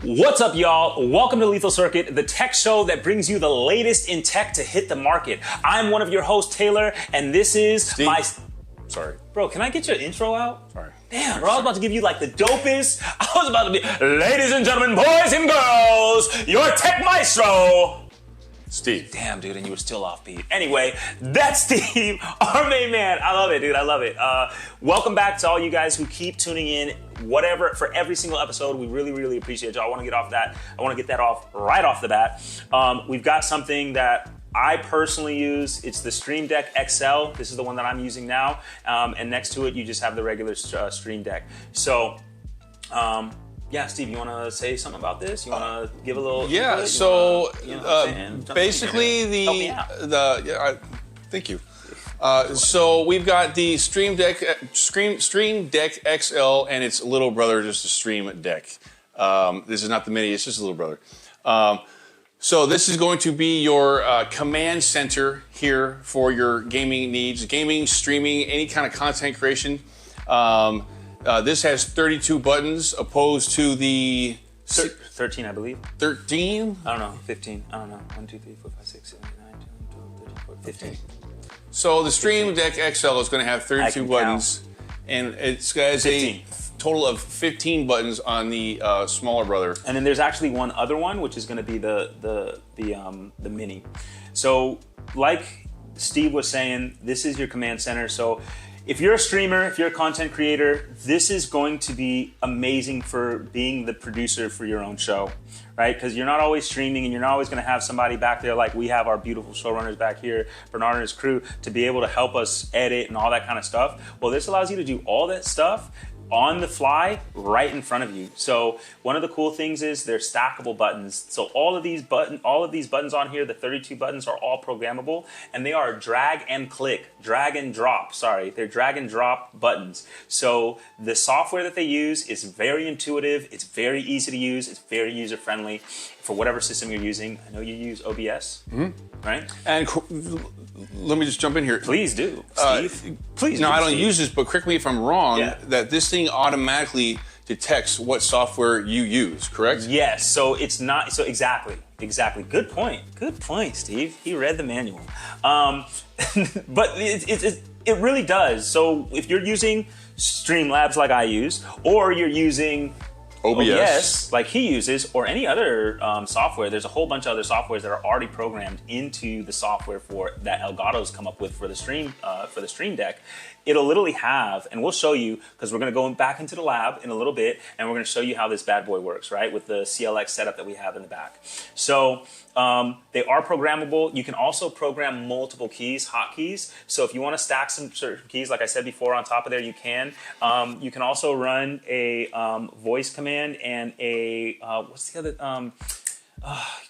What's up, y'all? Welcome to Lethal Circuit, the tech show that brings you the latest in tech to hit the market. I'm one of your hosts, Taylor, and this is Steve. Sorry. Bro, can I get your intro out? Sorry. Damn, bro, I was about to give you like the dopest. I was about to be, ladies and gentlemen, boys and girls, your tech maestro, Steve. Damn, dude, and you were still off beat. Anyway, that's Steve, our main man. I love it, dude. I love it. Welcome back to all you guys who keep tuning in, whatever, for every single episode. We really, really appreciate y'all. I want to get that off right off the bat. We've got something that I personally use. It's the StreamDeck XL. This is the one that I'm using now. And next to it, you just have the regular StreamDeck. So, yeah, Steve, you want to say something about this? You want to give a little? Yeah. input? So Basically, thank you. So we've got the StreamDeck XL and its little brother, just a Stream Deck. This is not the mini; it's just a little brother. So this is going to be your command center here for your gaming needs, gaming, streaming, any kind of content creation. This has 32 buttons opposed to the 13, I believe. 13? I don't know. 15. I don't know. 1, 2, 3, 4, 5, 6, 7, 8, 9, 10, 12, 13, 14, 15. Okay. So the StreamDeck XL is going to have 32 buttons, and it has a total of 15 buttons on the smaller brother. And then there's actually one other one, which is going to be the mini. So, like Steve was saying, this is your command center. So, if you're a streamer, if you're a content creator, this is going to be amazing for being the producer for your own show, right? Because you're not always streaming and you're not always going to have somebody back there like we have our beautiful showrunners back here, Bernard and his crew, to be able to help us edit and all that kind of stuff. Well, this allows you to do all that stuff on the fly right in front of you. So one of the cool things is they're stackable buttons. So all of these buttons on here, the 32 buttons, are all programmable, and they are drag and drop buttons. So the software that they use is very intuitive, it's very easy to use, it's very user friendly for whatever system you're using. I know you use OBS, right? And let me just jump in here. Please do, Steve. Please. No, I don't Steve. use this, but correct me if I'm wrong, that this thing automatically detects what software you use, correct? Yes, so it's not, so exactly. Good point, Steve. He read the manual. But it really does. So if you're using Streamlabs like I use, or you're using OBS like he uses, or any other software, there's a whole bunch of other softwares that are already programmed into the software for that Elgato's come up with for the Stream Deck. It'll literally have, and we'll show you, because we're going to go back into the lab in a little bit, and we're going to show you how this bad boy works, right, with the CLX setup that we have in the back. So they are programmable. You can also program multiple keys, hotkeys. So if you want to stack some certain keys, like I said before, on top of there, you can. You can also run a voice command and a, what's the other,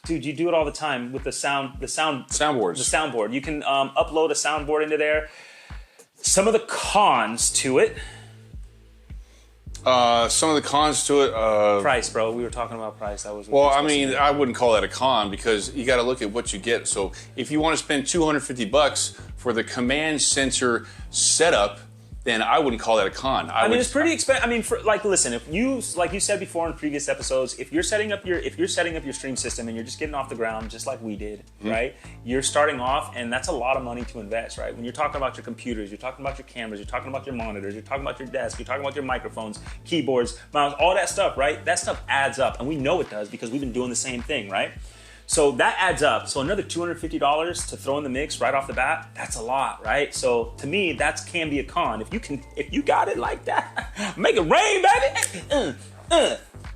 dude, you do it all the time with the soundboards. The soundboard. You can upload a soundboard into there. Some of the cons to it. Price, bro. We were talking about price. That was. Well, I mean, I wouldn't call that a con, because you got to look at what you get. So if you want to spend $250 for the command center setup, then I wouldn't call that a con. I mean, it's pretty expensive. I mean, listen, if you, like you said before in previous episodes, if you're setting up your stream system and you're just getting off the ground, just like we did, right? You're starting off, and that's a lot of money to invest, right? When you're talking about your computers, you're talking about your cameras, you're talking about your monitors, you're talking about your desk, you're talking about your microphones, keyboards, mouse, all that stuff, right? That stuff adds up, and we know it does because we've been doing the same thing, right? So that adds up. So another $250 to throw in the mix right off the bat, that's a lot, right? So to me, that can be a con. If you got it like that, make it rain, baby.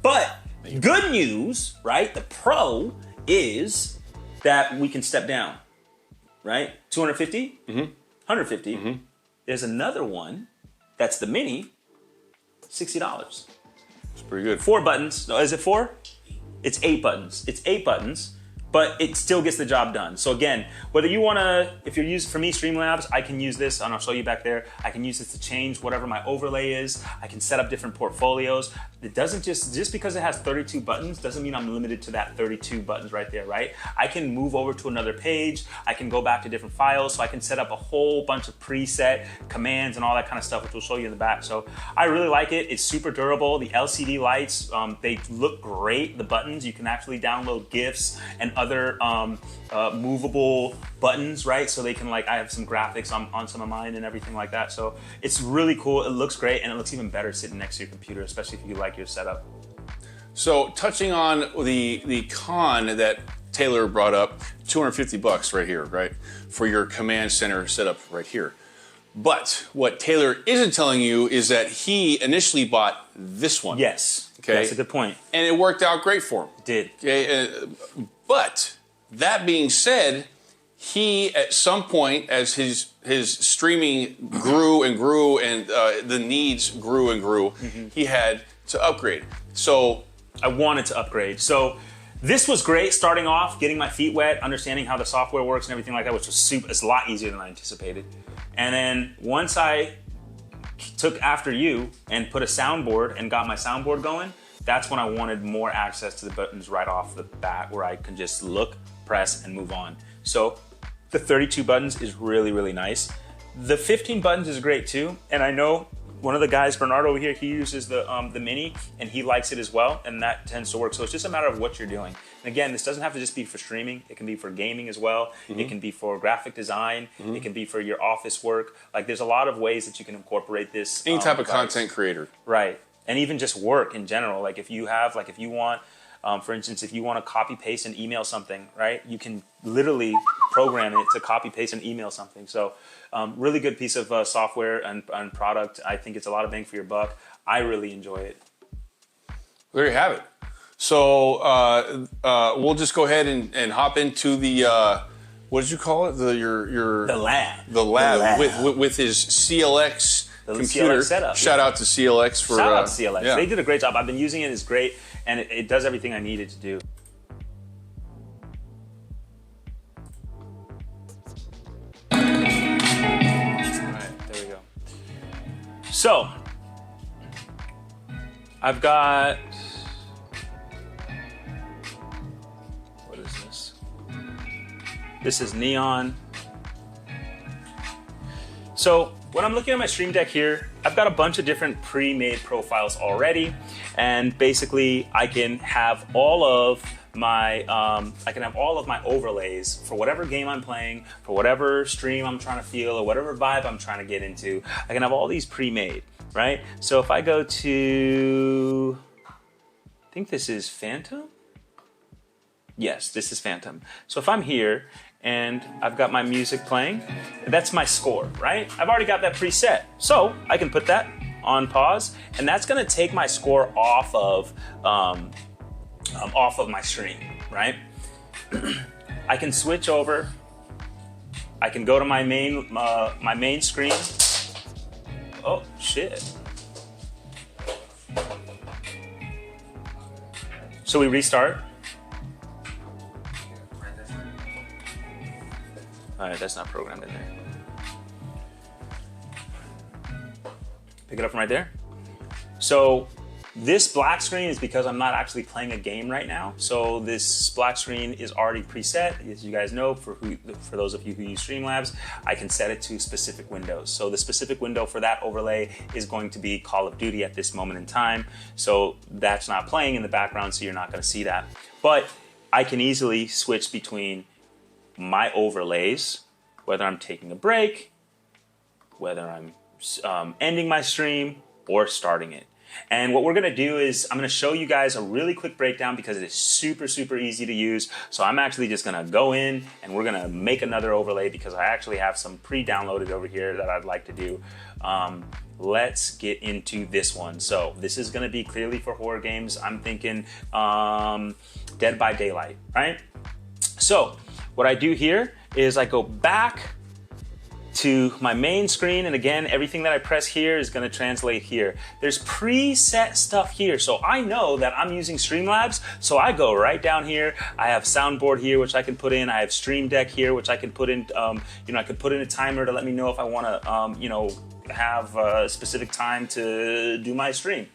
But good news, right? The pro is that we can step down, right? 250, 150. There's another one that's the mini, $60. It's pretty good. 4 buttons. No, is it 4? It's 8 buttons. It's 8 buttons. but it still gets the job done. So again, whether you wanna, if you're using, for me, Streamlabs, I can use this, and I'll show you back there. I can use this to change whatever my overlay is. I can set up different portfolios. It doesn't just because it has 32 buttons doesn't mean I'm limited to that 32 buttons right there, right? I can move over to another page. I can go back to different files, so I can set up a whole bunch of preset commands and all that kind of stuff, which we'll show you in the back. So I really like it. It's super durable. The LCD lights, they look great. The buttons, you can actually download GIFs and other movable buttons, right? So they can, like, I have some graphics on some of mine and everything like that. So it's really cool. It looks great, and it looks even better sitting next to your computer, especially if you like your setup. So touching on the con that Taylor brought up, $250 right here, right? For your command center setup right here. But what Taylor isn't telling you is that he initially bought this one. Yes, okay, that's a good point. And it worked out great for him. It did. Okay, but that being said, he at some point, as his streaming grew and grew, and the needs grew and grew, he had to upgrade. So I wanted to upgrade. So this was great starting off, getting my feet wet, understanding how the software works and everything like that, which was it's a lot easier than I anticipated. And then once I took after you and put a soundboard and got my soundboard going, that's when I wanted more access to the buttons right off the bat, where I can just look, press, and move on. So the 32 buttons is really, really nice. The 15 buttons is great too, and I know one of the guys, Bernardo over here, he uses the Mini, and he likes it as well, and that tends to work. So it's just a matter of what you're doing. And again, this doesn't have to just be for streaming. It can be for gaming as well. It can be for graphic design. It can be for your office work. Like, there's a lot of ways that you can incorporate this. Any type of content creator. Right. And even just work in general. Like, if you have, like, if you want, for instance, if you want to copy paste and email something, right? You can literally program it to copy paste and email something. So really good piece of software and product. I think it's a lot of bang for your buck. I really enjoy it. There you have it. So we'll just go ahead and hop into the what did you call it? The lab. The lab. With his CLX computer. CLX setup. Shout out to CLX for. Shout out to CLX. Yeah. They did a great job. I've been using it. It's great, and it does everything I needed to do. All right, there we go. So I've got. What is this? This is Neon. So when I'm looking at my StreamDeck here, I've got a bunch of different pre-made profiles already, and basically I can have all of my overlays for whatever game I'm playing, for whatever stream I'm trying to feel, or whatever vibe I'm trying to get into. I can have all these pre-made, right? So if I go to, I think this is Phantom. Yes, this is Phantom. So if I'm here and I've got my music playing, that's my score, right? I've already got that preset. So I can put that on pause, and that's gonna take my score off of my stream, right? I can switch over. I can go to my main screen. Oh, shit. So we restart. All right, that's not programmed in there. Pick it up from right there. So this black screen is because I'm not actually playing a game right now. So this black screen is already preset. As you guys know, for those of you who use Streamlabs, I can set it to specific windows. So the specific window for that overlay is going to be Call of Duty at this moment in time. So that's not playing in the background, so you're not gonna see that. But I can easily switch between my overlays, whether I'm taking a break, whether I'm ending my stream, or starting it. And what we're gonna do is I'm gonna show you guys a really quick breakdown because it is super, super easy to use. So I'm actually just gonna go in and we're gonna make another overlay because I actually have some pre-downloaded over here that I'd like to do. Let's get into this one. So this is gonna be clearly for horror games. I'm thinking Dead by Daylight, right? So what I do here is I go back to my main screen, and again, everything that I press here is going to translate here. There's preset stuff here, so I know that I'm using Streamlabs, so I go right down here. I have soundboard here, which I can put in. I have StreamDeck here, which I can put in. I could put in a timer to let me know if I want to, have a specific time to do my stream.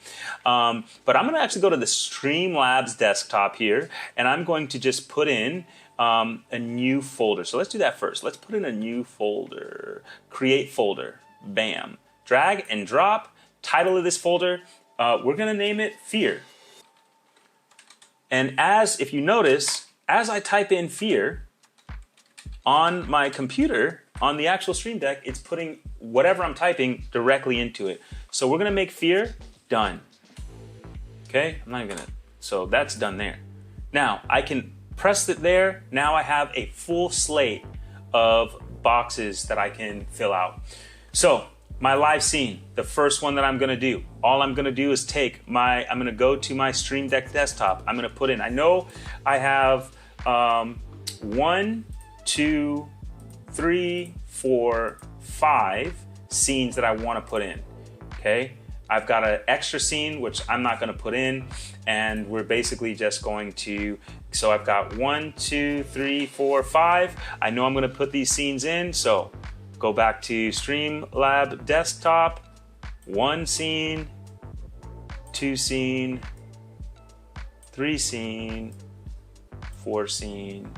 But I'm going to actually go to the Streamlabs desktop here, and I'm going to just put in a new folder. So let's do that first. Let's put in a new folder. Create folder. Bam. Drag and drop. Title of this folder. We're going to name it Fear. And if you notice, as I type in Fear on my computer, on the actual Stream Deck, it's putting whatever I'm typing directly into it. So we're going to make Fear done. Okay? I'm not even going to. So that's done there. Now I can press it there. Now I have a full slate of boxes that I can fill out. So my live scene, the first one that I'm gonna do, all I'm gonna do is I'm gonna go to my Stream Deck desktop. I'm gonna put in, I know I have 1, 2, 3, 4, 5 scenes that I wanna put in, okay? I've got an extra scene, which I'm not gonna put in, and we're basically just going to, so I've got 1, 2, 3, 4, 5. I know I'm gonna put these scenes in, so go back to Streamlab desktop, 1 scene, 2 scene, 3 scene, 4 scene,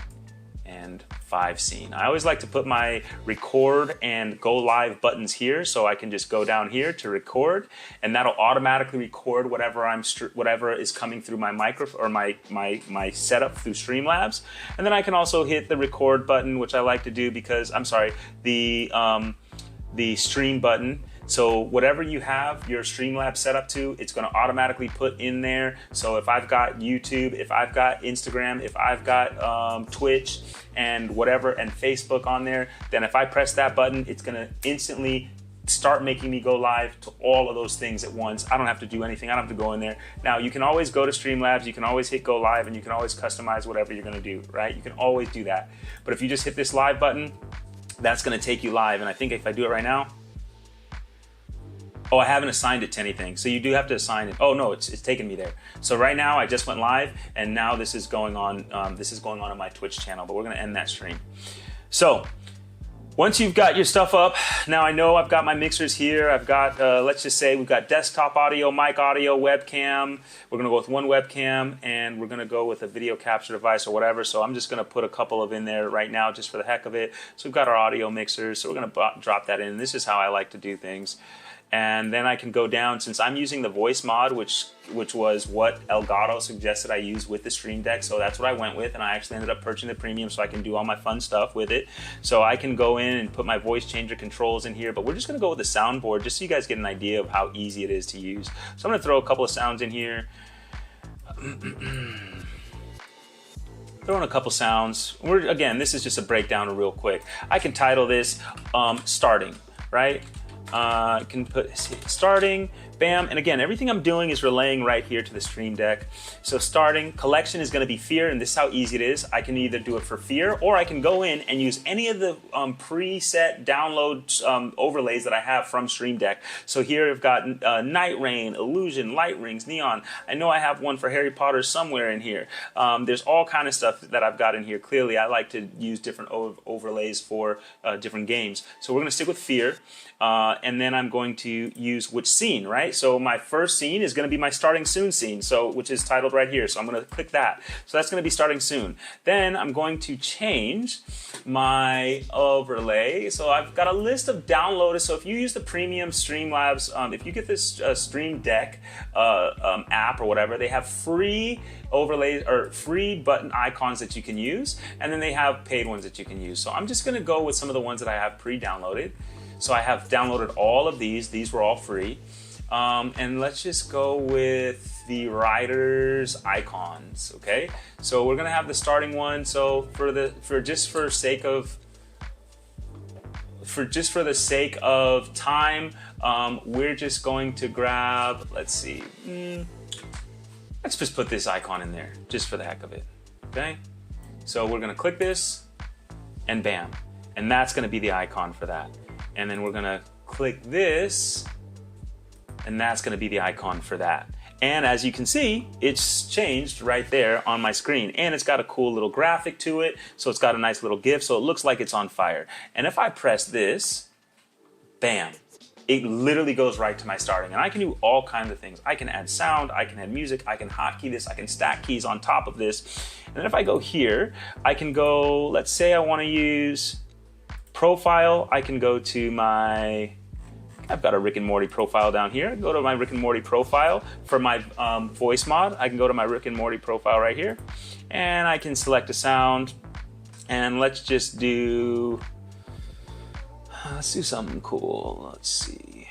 and 5 scene. I always like to put my record and go live buttons here, so I can just go down here to record, and that'll automatically record whatever is coming through my microphone or my setup through Streamlabs. And then I can also hit the record button, which I like to do because the stream button. So whatever you have your Streamlabs set up to, it's going to automatically put in there. So if I've got YouTube, if I've got Instagram, if I've got Twitch and whatever, and Facebook on there, then if I press that button, it's going to instantly start making me go live to all of those things at once. I don't have to do anything. I don't have to go in there. Now, you can always go to Streamlabs. You can always hit go live, and you can always customize whatever you're going to do, right? You can always do that. But if you just hit this live button, that's going to take you live. And I think if I do it right now, oh, I haven't assigned it to anything. So you do have to assign it. Oh no, it's taken me there. So right now I just went live, and now this is going on. This is going on my Twitch channel, but we're gonna end that stream. So once you've got your stuff up, now I know I've got my mixers here. I've got, let's just say we've got desktop audio, mic audio, webcam. We're gonna go with 1 webcam, and we're gonna go with a video capture device or whatever. So I'm just gonna put a couple of in there right now just for the heck of it. So we've got our audio mixers, so we're gonna drop that in. This is how I like to do things. And then I can go down, since I'm using the voice mod, which was what Elgato suggested I use with the Stream Deck, so that's what I went with, and I actually ended up purchasing the premium so I can do all my fun stuff with it. So I can go in and put my voice changer controls in here, but we're just gonna go with the soundboard just so you guys get an idea of how easy it is to use. So I'm gonna throw a couple of sounds in here. Throw in a couple sounds. Again, this is just a breakdown real quick. I can title this Starting, right? Can put starting, bam, and again, everything I'm doing is relaying right here to the Stream Deck. So starting, collection is going to be Fear, and this is how easy it is. I can either do it for Fear, or I can go in and use any of the preset download overlays that I have from Stream Deck. So here I've got Night Rain, Illusion, Light Rings, Neon. I know I have one for Harry Potter somewhere in here. There's all kind of stuff that I've got in here. Clearly, I like to use different overlays for different games. So we're going to stick with Fear. And then I'm going to use which scene, right? So my first scene is going to be my starting soon scene, which is titled right here. So I'm going to click that. So that's going to be starting soon. Then I'm going to change my overlay. So I've got a list of downloaded. So if you use the premium Streamlabs, if you get this Stream Deck app or whatever, they have free overlays or free button icons that you can use, and then they have paid ones that you can use. So I'm just going to go with some of the ones that I have pre-downloaded. So I have downloaded all of these. These were all free. And let's just go with the writer's icons, okay? So we're gonna have the starting one. So for the sake of time, we're just going to grab, let's see, let's just put this icon in there just for the heck of it, okay? So we're gonna click this, and bam, and that's gonna be the icon for that. and then we're gonna click this, and that's gonna be the icon for that. And as you can see, it's changed right there on my screen, and it's got a cool little graphic to it, so it's got a nice little GIF, so it looks like it's on fire. And if I press this, bam, it literally goes right to my starting. And I can do all kinds of things. I can add sound, I can add music, I can hotkey this, I can stack keys on top of this. And then if I go here, I can go, let's say I wanna use profile, I can go to my, I've got a Rick and Morty profile down here. I can go to my Rick and Morty profile. For my voice mod, I can go to my Rick and Morty profile right here. And I can select a sound. And let's just do, let's do something cool. Let's see.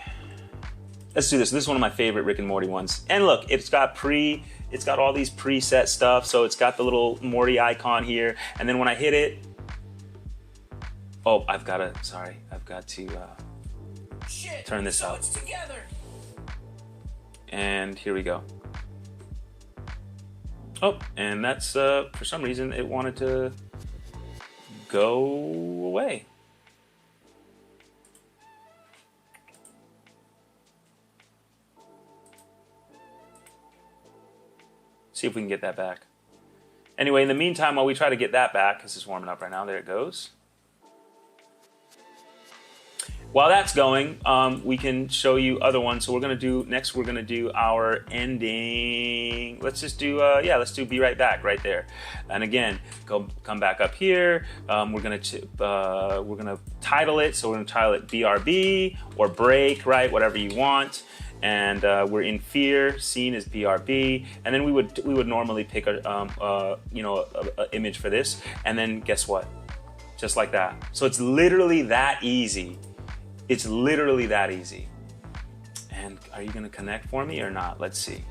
Let's do this. This is one of my favorite Rick and Morty ones. And look, it's got all these preset stuff. So it's got the little Morty icon here. And then when I hit it, oh, I've got to turn this up. And here we go. Oh, and that's, for some reason, it wanted to go away. See if we can get that back. Anyway, in the meantime, while we try to get that back, this is warming up right now, there it goes. While that's going, we can show you other ones. So we're gonna do our ending. Let's just do, let's do Be Right Back right there. And again, come back up here. We're gonna title it. So we're gonna title it BRB or Break, right? Whatever you want. And we're in fear, seen as BRB, and then we would normally pick a image for this, and then guess what? Just like that. So it's literally that easy. It's literally that easy. And are you gonna connect for me or not? Let's see.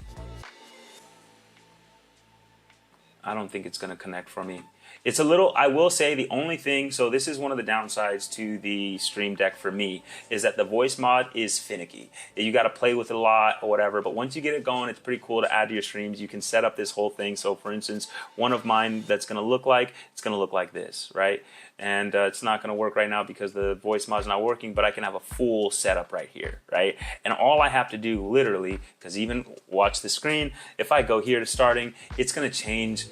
I don't think it's gonna connect for me. It's a little, I will say the only thing, so this is one of the downsides to the Stream Deck for me, is that the voice mod is finicky. You gotta play with it a lot or whatever, but once you get it going, it's pretty cool to add to your streams. You can set up this whole thing. So for instance, one of mine that's gonna look like, it's gonna look like this, right? And it's not gonna work right now because the voice mod's not working, but I can have a full setup right here, right? And all I have to do literally, because even watch the screen, if I go here to starting, it's gonna change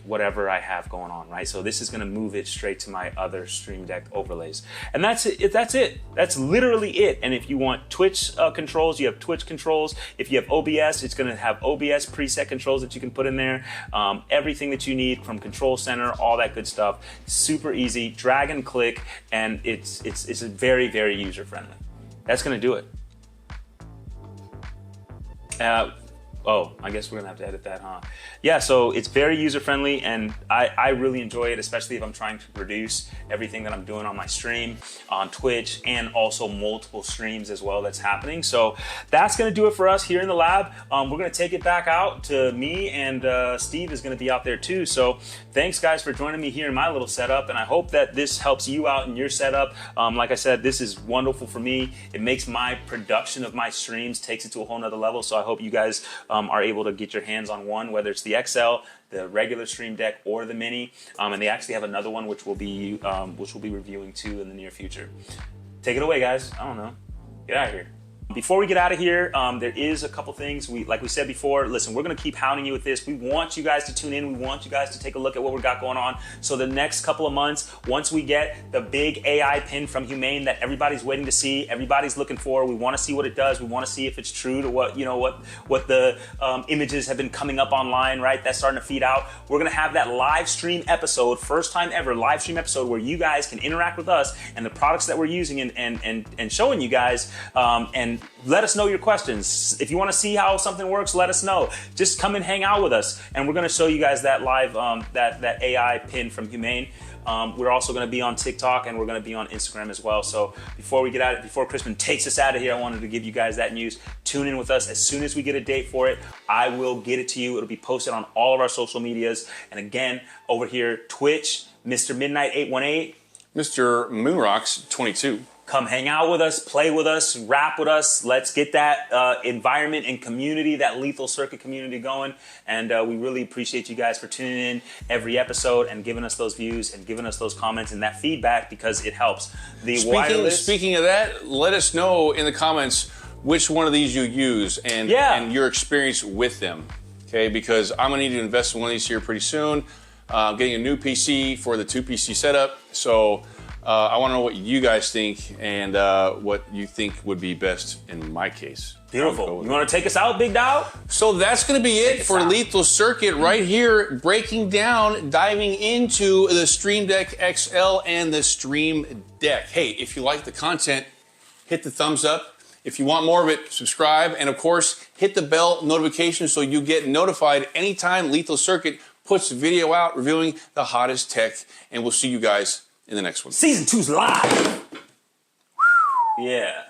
whatever I have going on, right? So this is gonna move it straight to my other Stream Deck overlays. And that's it, that's literally it. And if you want Twitch controls, you have Twitch controls. If you have OBS, it's gonna have OBS preset controls that you can put in there. Everything that you need from Control Center, all that good stuff. Super easy, drag and click, and it's very, very user friendly. That's gonna do it. Oh, I guess we're gonna have to edit that, huh? Yeah, so it's very user-friendly, and I really enjoy it, especially if I'm trying to produce everything that I'm doing on my stream, on Twitch, and also multiple streams as well that's happening. So that's gonna do it for us here in the lab. We're gonna take it back out to me, and Steve is gonna be out there too. So thanks guys for joining me here in my little setup, and I hope that this helps you out in your setup. Like I said, this is wonderful for me. It makes my production of my streams, takes it to a whole nother level, so I hope you guys are able to get your hands on one, whether it's the XL, the regular Stream Deck, or the Mini. And they actually have another one which we'll be reviewing too in the near future. Take it away, guys. I don't know. Get out of here. Before we get out of here, there is a couple things. Like we said before, listen, we're going to keep hounding you with this. We want you guys to tune in. We want you guys to take a look at what we got going on. So the next couple of months, once we get the big AI pin from Humane that everybody's waiting to see, everybody's looking for, we want to see what it does. We want to see if it's true to what the images have been coming up online, right? That's starting to feed out. We're going to have that live stream episode, first time ever live stream episode, where you guys can interact with us and the products that we're using and showing you guys, and let us know your questions. If you want to see how something works, let us know. Just come and hang out with us, and we're going to show you guys that live that AI pin from Humane. We're also going to be on TikTok, and we're going to be on Instagram as well. So before Crispin takes us out of here, I wanted to give you guys that news. Tune in with us. As soon as we get a date for it, I will get it to you. It'll be posted on all of our social medias. And again, over here, Twitch, Mr. Midnight 818, Mr. Moonrocks 22. come hang out with us, play with us, rap with us. Let's get that environment and community, that Lethal Circuit community going. And we really appreciate you guys for tuning in every episode and giving us those views and giving us those comments and that feedback, because it helps. Speaking of that, let us know in the comments which one of these you use and your experience with them. Okay, because I'm gonna need to invest in one of these here pretty soon. I'm getting a new PC for the 2-PC setup, so I want to know what you guys think and what you think would be best in my case. Beautiful. You want to take us out, Big Dog? So that's going to be it for Lethal Circuit right here, breaking down, diving into the StreamDeck XL and the Stream Deck. Hey, if you like the content, hit the thumbs up. If you want more of it, subscribe. And of course, hit the bell notification so you get notified anytime Lethal Circuit puts a video out reviewing the hottest tech. And we'll see you guys in the next one. Season 2's live. Yeah.